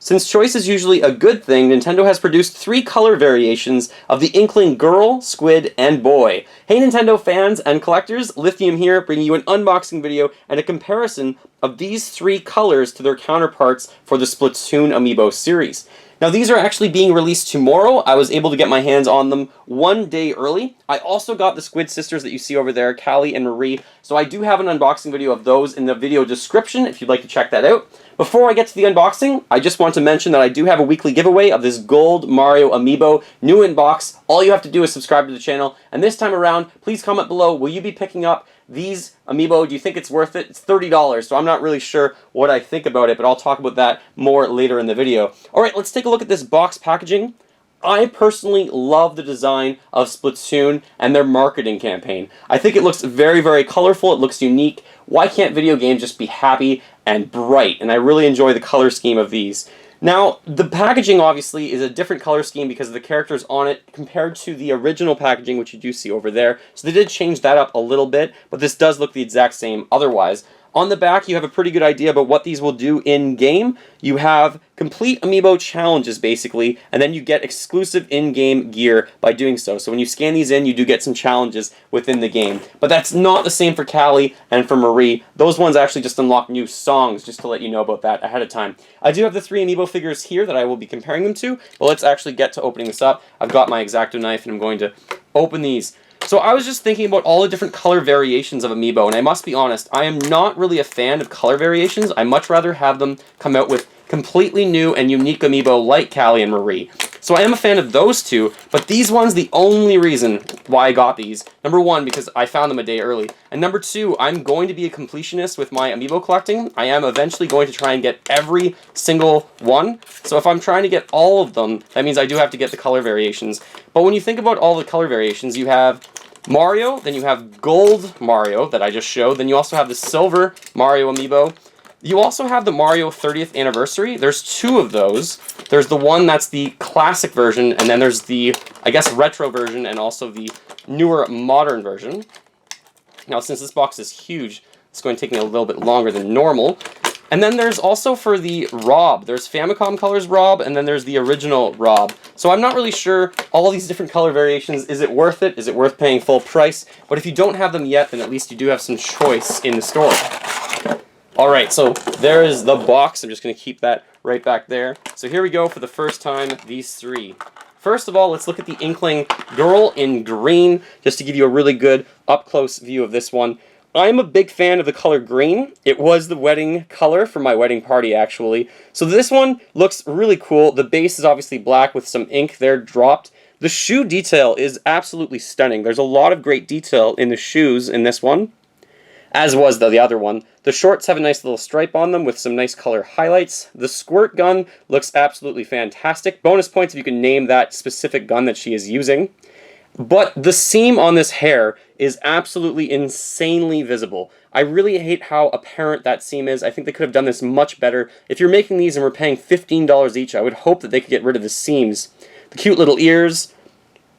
Since choice is usually a good thing, Nintendo has produced 3 color variations of the Inkling Girl, Squid, and Boy. Hey Nintendo fans and collectors, Lithium here, bringing you an unboxing video and a comparison of these 3 colors to their counterparts for the Splatoon amiibo series. Now these are actually being released tomorrow. I was able to get my hands on them one day early. I also got the Squid sisters that you see over there, Callie and Marie, so I do have an unboxing video of those in the video description if you'd like to check that out. Before I get to the unboxing, I just want to mention that I do have a weekly giveaway of this gold Mario amiibo, new in box. All you have to do is subscribe to the channel, and this time around, please comment below, will you be picking up these amiibo? Do you think it's worth it? It's $30, so I'm not really sure what I think about it, but I'll talk about that more later in the video. Alright, let's take a look at this box packaging. I personally love the design of Splatoon and their marketing campaign. I think it looks very, very colorful. It looks unique. Why can't video games just be happy and bright? And I really enjoy the color scheme of these. Now, the packaging obviously is a different color scheme because of the characters on it compared to the original packaging, which you do see over there. So they did change that up a little bit, but this does look the exact same otherwise. On the back, you have a pretty good idea about what these will do in-game. You have complete amiibo challenges, basically, and then you get exclusive in-game gear by doing so. So when you scan these in, you do get some challenges within the game. But that's not the same for Callie and for Marie. Those ones actually just unlock new songs, just to let you know about that ahead of time. I do have the 3 amiibo figures here that I will be comparing them to, but let's actually get to opening this up. I've got my X-Acto knife, and I'm going to open these. So I was just thinking about all the different color variations of amiibo, and I must be honest, I am not really a fan of color variations. I much rather have them come out with completely new and unique amiibo like Callie and Marie. So I am a fan of those two, but these ones, the only reason why I got these, number 1, because I found them a day early, and number 2, I'm going to be a completionist with my amiibo collecting. I am eventually going to try and get every single one, so if I'm trying to get all of them, that means I do have to get the color variations. But when you think about all the color variations, you have Mario, then you have Gold Mario that I just showed, then you also have the Silver Mario amiibo. You also have the Mario 30th Anniversary. There's 2 of those. There's the one that's the classic version, and then there's the, I guess, retro version, and also the newer modern version. Now, since this box is huge, it's going to take me a little bit longer than normal. And then there's also for the Rob. There's Famicom Colors Rob, and then there's the original Rob. So I'm not really sure all these different color variations. Is it worth it? Is it worth paying full price? But if you don't have them yet, then at least you do have some choice in the store. Alright, so there is the box. I'm just going to keep that right back there. So here we go for the first time, these 3. First of all, let's look at the Inkling Girl in green, just to give you a really good up-close view of this one. I'm a big fan of the color green. It was the wedding color for my wedding party, actually. So this one looks really cool. The base is obviously black with some ink there dropped. The shoe detail is absolutely stunning. There's a lot of great detail in the shoes in this one, as was the other one. The shorts have a nice little stripe on them with some nice color highlights. The squirt gun looks absolutely fantastic. Bonus points if you can name that specific gun that she is using. But the seam on this hair is absolutely insanely visible. I really hate how apparent that seam is. I think they could have done this much better. If you're making these and we're paying $15 each, I would hope that they could get rid of the seams. The cute little ears,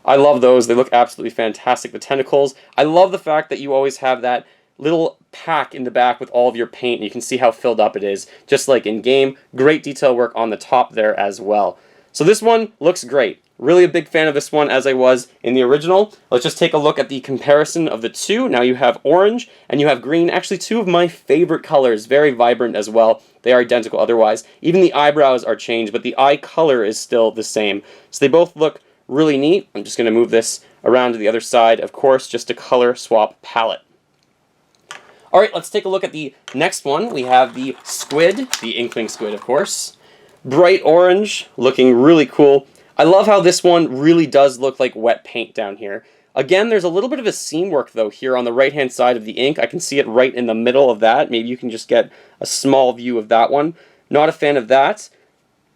I love those. They look absolutely fantastic. The tentacles, I love the fact that you always have that little pack in the back with all of your paint, and you can see how filled up it is, just like in game. Great detail work on the top there as well. So this one looks great. Really a big fan of this one, as I was in the original. Let's just take a look at the comparison of the 2. Now you have orange and you have green. Actually, 2 of my favorite colors. Very vibrant as well. They are identical otherwise. Even the eyebrows are changed, but the eye color is still the same. So they both look really neat. I'm just going to move this around to the other side. Of course, just a color swap palette. Alright, let's take a look at the next one. We have the Squid, the Inkling Squid, of course. Bright orange, looking really cool. I love how this one really does look like wet paint down here. Again, there's a little bit of a seam work, though, here on the right-hand side of the ink. I can see it right in the middle of that. Maybe you can just get a small view of that one. Not a fan of that.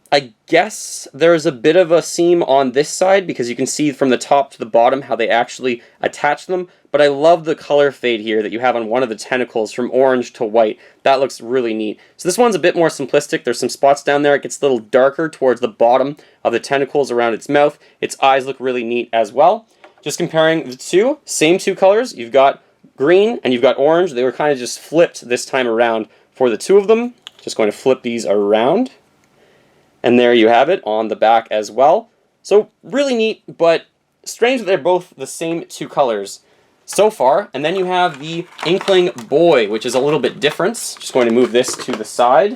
I guess there's a bit of a seam on this side because you can see from the top to the bottom how they actually attach them. But I love the color fade here that you have on one of the tentacles from orange to white. That looks really neat. So this one's a bit more simplistic. There's some spots down there. It gets a little darker towards the bottom of the tentacles around its mouth. Its eyes look really neat as well. Just comparing the 2, same 2 colors. You've got green and you've got orange. They were kind of just flipped this time around for the 2 of them. Just going to flip these around. And there you have it on the back as well. So really neat, but strange that they're both the same two colors so far. And then you have the Inkling Boy, which is a little bit different. Just going to move this to the side.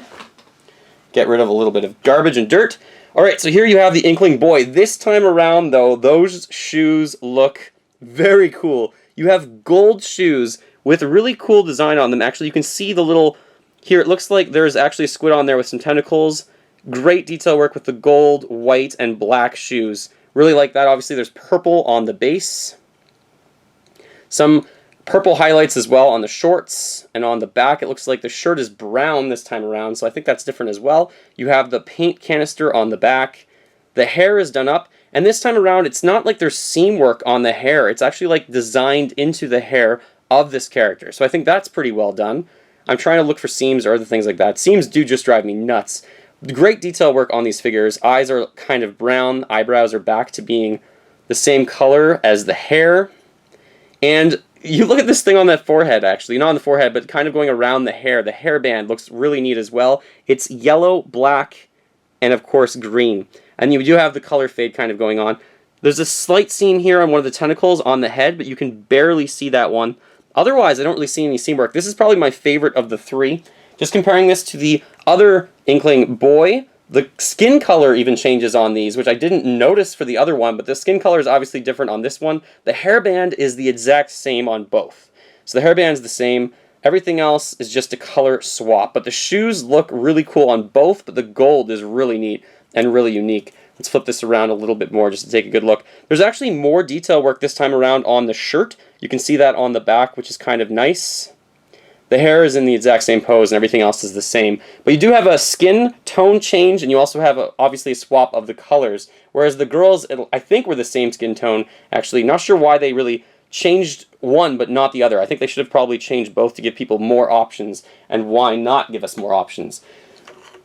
Get rid of a little bit of garbage and dirt. Alright, so here you have the Inkling Boy. This time around, though, those shoes look very cool. You have gold shoes with a really cool design on them. Actually, you can see the little... Here, it looks like there's actually a squid on there with some tentacles. Great detail work with the gold, white, and black shoes. Really like that. Obviously, there's purple on the base. Some purple highlights as well on the shorts, and on the back it looks like the shirt is brown this time around, so I think that's different as well. You have the paint canister on the back. The hair is done up, and this time around it's not like there's seam work on the hair. It's actually like designed into the hair of this character, so I think that's pretty well done. I'm trying to look for seams or other things like that. Seams do just drive me nuts. Great detail work on these figures. Eyes are kind of brown, eyebrows are back to being the same color as the hair, and you look at this thing on that forehead, actually. Not on the forehead, but kind of going around the hair. The hairband looks really neat as well. It's yellow, black, and of course green. And you do have the color fade kind of going on. There's a slight seam here on one of the tentacles on the head, but you can barely see that one. Otherwise, I don't really see any seam work. This is probably my favorite of the three. Just comparing this to the other Inkling Boy, the skin color even changes on these, which I didn't notice for the other one, but the skin color is obviously different on this one. The hairband is the exact same on both. So the hairband is the same. Everything else is just a color swap. But the shoes look really cool on both, but the gold is really neat and really unique. Let's flip this around a little bit more just to take a good look. There's actually more detail work this time around on the shirt. You can see that on the back, which is kind of nice. The hair is in the exact same pose and everything else is the same. But you do have a skin tone change, and you also have obviously a swap of the colors. Whereas the girls, I think, were the same skin tone, actually. Not sure why they really changed one but not the other. I think they should have probably changed both to give people more options, and why not give us more options?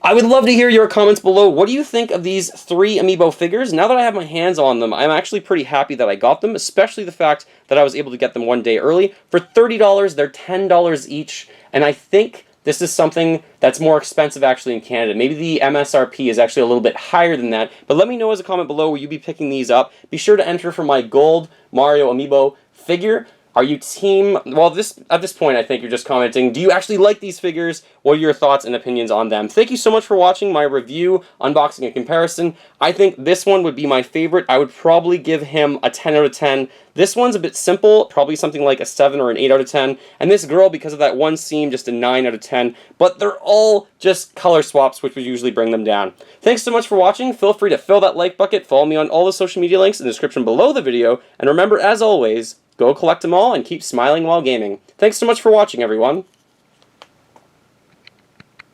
I would love to hear your comments below. What do you think of these three amiibo figures? Now that I have my hands on them, I'm actually pretty happy that I got them, especially the fact that I was able to get them one day early. For $30, they're $10 each, and I think this is something that's more expensive actually in Canada. Maybe the MSRP is actually a little bit higher than that, but let me know as a comment below, will you be picking these up? Be sure to enter for my gold Mario amiibo figure. Are you team... Well, at this point, I think you're just commenting. Do you actually like these figures? What are your thoughts and opinions on them? Thank you so much for watching my review, unboxing, and comparison. I think this one would be my favorite. I would probably give him a 10 out of 10. This one's a bit simple, probably something like a 7 or an 8 out of 10. And this girl, because of that one seam, just a 9 out of 10. But they're all just color swaps, which would usually bring them down. Thanks so much for watching. Feel free to fill that like bucket. Follow me on all the social media links in the description below the video. And remember, as always, go collect them all and keep smiling while gaming. Thanks so much for watching, everyone.